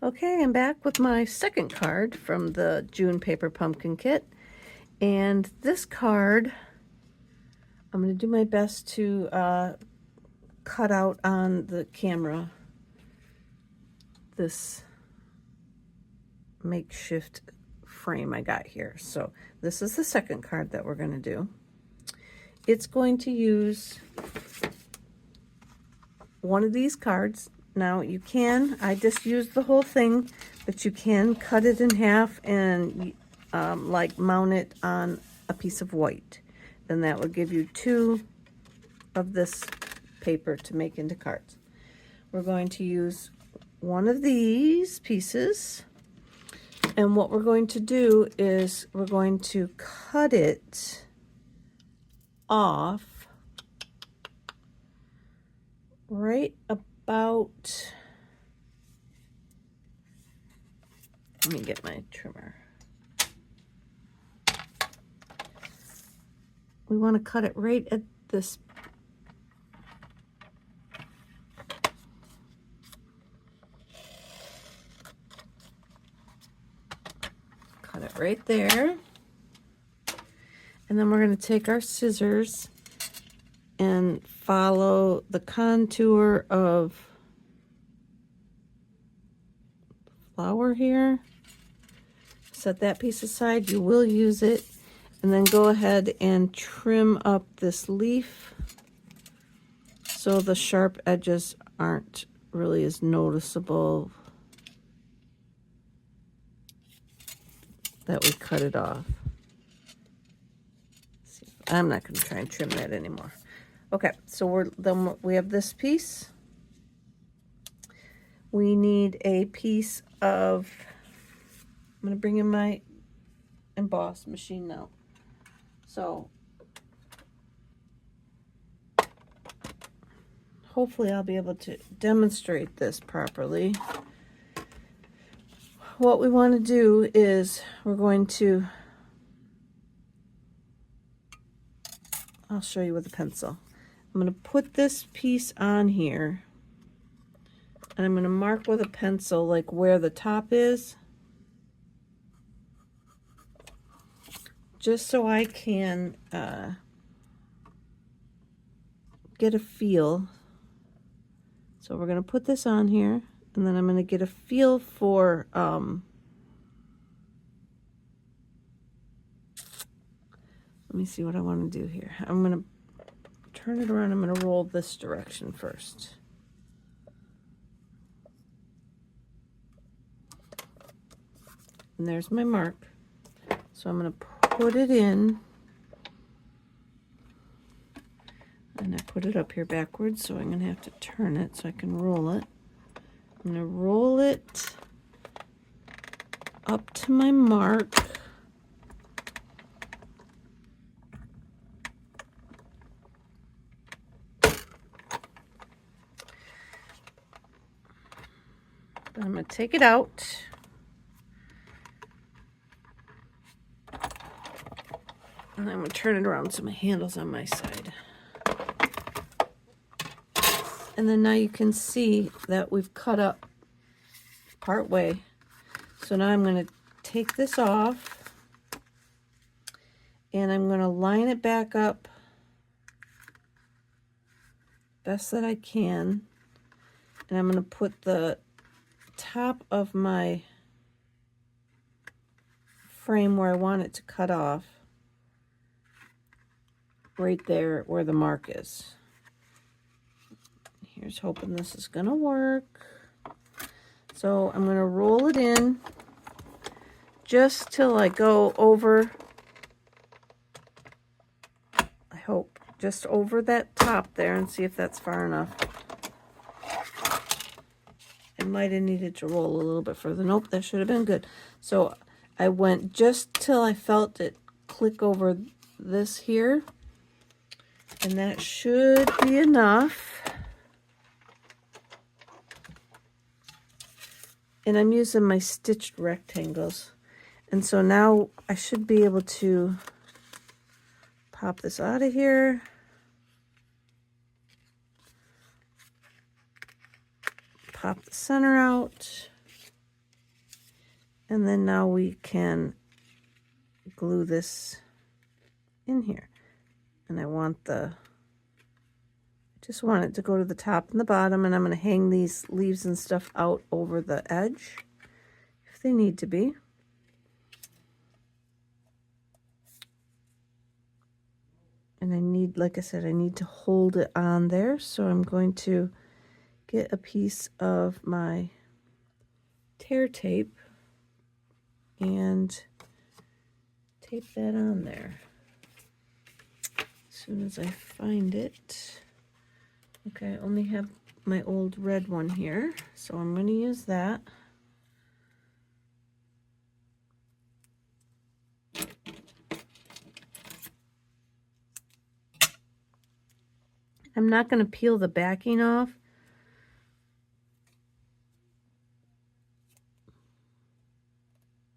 Okay, I'm back with my second card from the June Paper Pumpkin Kit. And this card, I'm going to do my best to cut out on the camera this makeshift frame I got here. So this is the second card that we're going to do. It's going to use one of these cards. Now you can, I just used the whole thing, but you can cut it in half and like mount it on a piece of white. Then that will give you two of this paper to make into cards. We're going to use one of these pieces, and what we're going to do is we're going to cut it off right about, let me get my trimmer. We want to cut it right at this right there. And then we're going to take our scissors and follow the contour of flower here. Set that piece aside. You will use it. And then go ahead and trim up this leaf so the sharp edges aren't really as noticeable that we cut it off. I'm not going to try and trim that anymore. Okay, so we have this piece. We need a piece of, I'm going to bring in my emboss machine now. So hopefully I'll be able to demonstrate this properly. What we want to do is we're going to, I'll show you with a pencil. I'm going to put this piece on here, and I'm going to mark with a pencil like where the top is, just so I can get a feel. So we're going to put this on here, and then I'm going to get a feel for let me see what I want to do here. I'm going to turn it around. I'm going to roll this direction first. And there's my mark. So I'm going to put it in. And I put it up here backwards, so I'm going to have to turn it so I can roll it. I'm going to roll it up to my mark. I'm going to take it out. And I'm going to turn it around so my handle's on my side. And then now you can see that we've cut up part way. So now I'm going to take this off, and I'm going to line it back up best that I can. And I'm going to put the top of my frame where I want it to cut off, right there where the mark is. Here's hoping this is going to work. So I'm going to roll it in just till I go over, I hope, just over that top there, and see if that's far enough. I might have needed to roll a little bit further. Nope, that should have been good. So I went just till I felt it click over this here, and that should be enough. And I'm using my stitched rectangles. And so now I should be able to pop this out of here. Pop the center out. And then now we can glue this in here. And I just want it to go to the top and the bottom, and I'm going to hang these leaves and stuff out over the edge if they need to be. And I need, like I said, I need to hold it on there, so I'm going to get a piece of my tear tape and tape that on there as soon as I find it. Okay, I only have my old red one here, so I'm going to use that. I'm not going to peel the backing off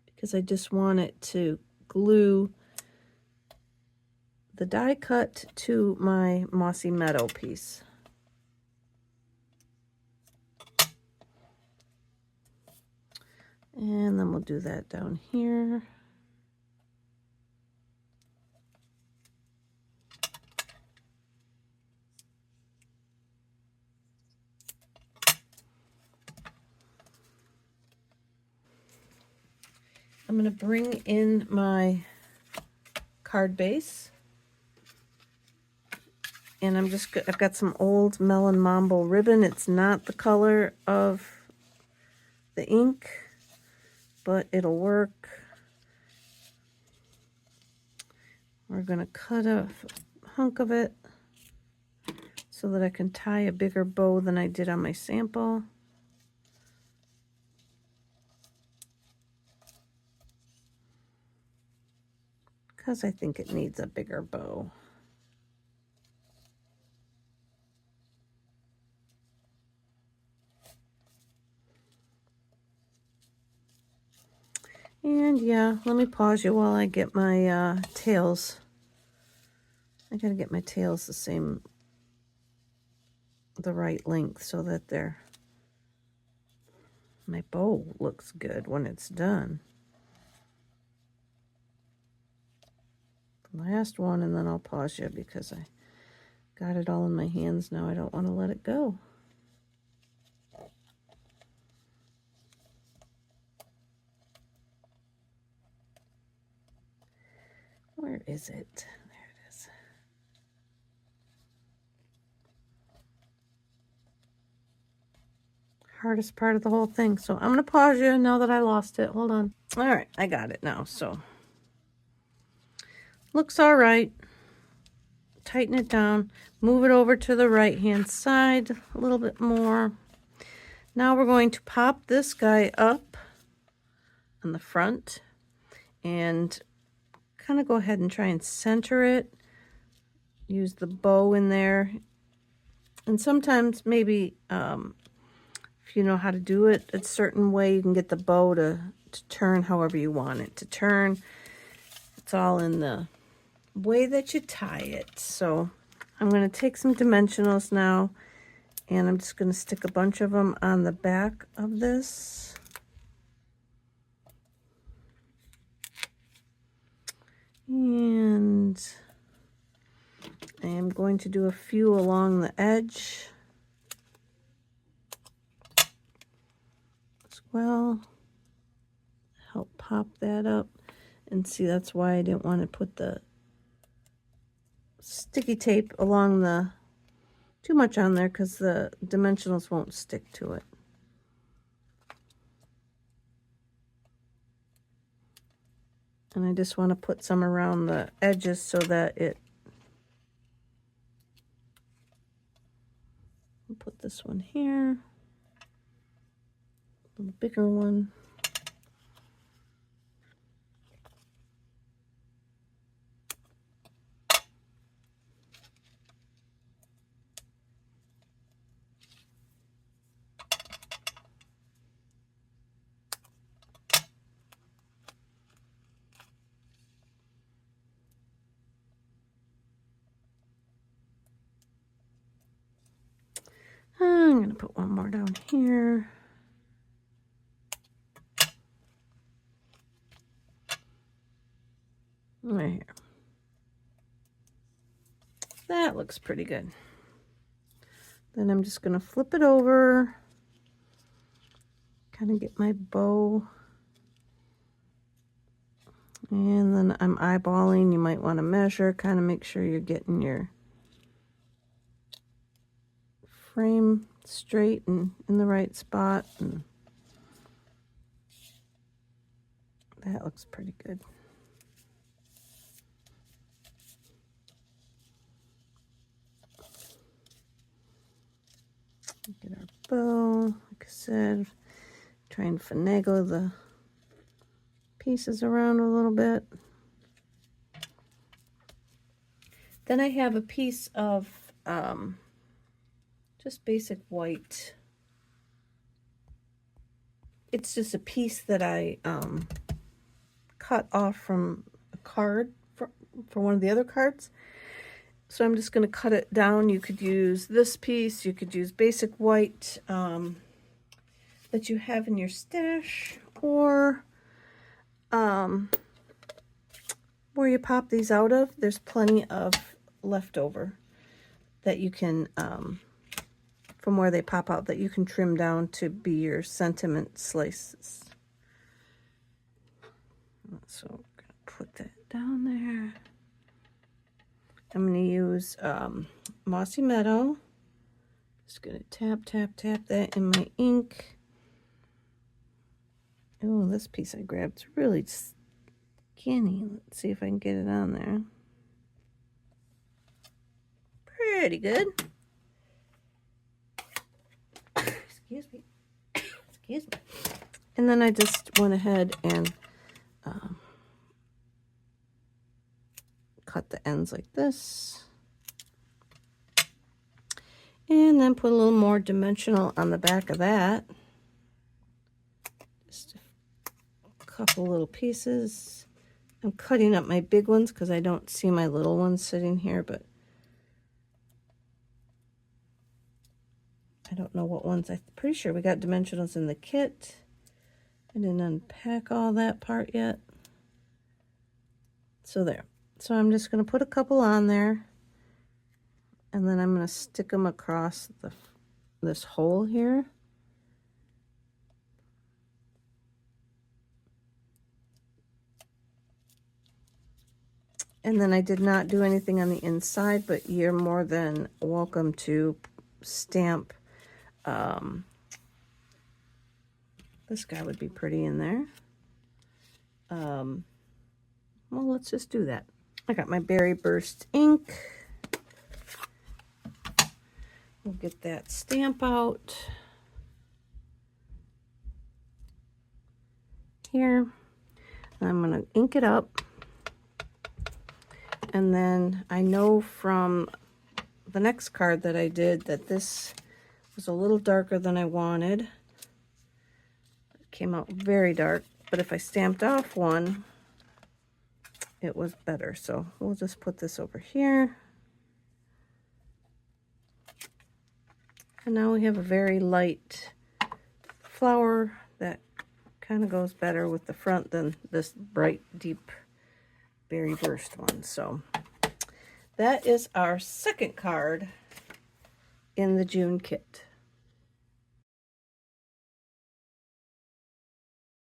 because I just want it to glue the die cut to my Mossy Meadow piece. And then we'll do that down here. I'm going to bring in my card base. And I've got some old Melon Mambo ribbon. It's not the color of the ink, but it'll work. We're going to cut a hunk of it so that I can tie a bigger bow than I did on my sample. Because I think it needs a bigger bow. And yeah, let me pause you while I get my tails. I gotta get my tails the right length so that my bow looks good when it's done. The last one, and then I'll pause you because I got it all in my hands now. I don't want to let it go. Where is it? There it is. Hardest part of the whole thing. So I'm going to pause you now that I lost it. Hold on. All right, I got it now. So looks all right. Tighten it down. Move it over to the right-hand side a little bit more. Now we're going to pop this guy up on the front and kind of go ahead and try and center it. Use the bow in there. And sometimes maybe if you know how to do it a certain way, you can get the bow to turn however you want it to turn. It's all in the way that you tie it. So I'm going to take some dimensionals now, and I'm just going to stick a bunch of them on the back of this. And I am going to do a few along the edge as well. Help pop that up. And see, that's why I didn't want to put the sticky tape along too much on there, because the dimensionals won't stick to it. And I just want to put some around the edges so that I'll put this one here, a little bigger one. I'm going to put one more down here. Right here. That looks pretty good. Then I'm just going to flip it over, kind of get my bow. And then I'm eyeballing. You might want to measure, kind of make sure you're getting your frame straight and in the right spot. And that looks pretty good. Get our bow, like I said, try and finagle the pieces around a little bit. Then I have a piece of just basic white. It's just a piece that I cut off from a card for one of the other cards. So I'm just going to cut it down. You could use this piece. You could use basic white that you have in your stash, or where you pop these out of. There's plenty of leftover that you can, from where they pop out, that you can trim down to be your sentiment slices. So I'm going to put that down there. I'm going to use Mossy Meadow. Just going to tap, tap, tap that in my ink. Oh, this piece I grabbed is really skinny. Let's see if I can get it on there. Pretty good. Excuse me. Excuse me. And then I just went ahead and cut the ends like this. And then put a little more dimensional on the back of that. Just a couple little pieces. I'm cutting up my big ones because I don't see my little ones sitting here, but I don't know what ones. I'm pretty sure we got dimensionals in the kit. I didn't unpack all that part yet. So there. So I'm just going to put a couple on there, and then I'm going to stick them across this hole here. And then I did not do anything on the inside, but you're more than welcome to stamp. This guy would be pretty in there. Well, let's just do that. I got my Berry Burst ink. We'll get that stamp out here. I'm going to ink it up. And then I know from the next card that I did that this was a little darker than I wanted. It came out very dark, but if I stamped off one, it was better. So we'll just put this over here. And now we have a very light flower that kind of goes better with the front than this bright, deep Berry Burst one. So that is our second card in the June kit.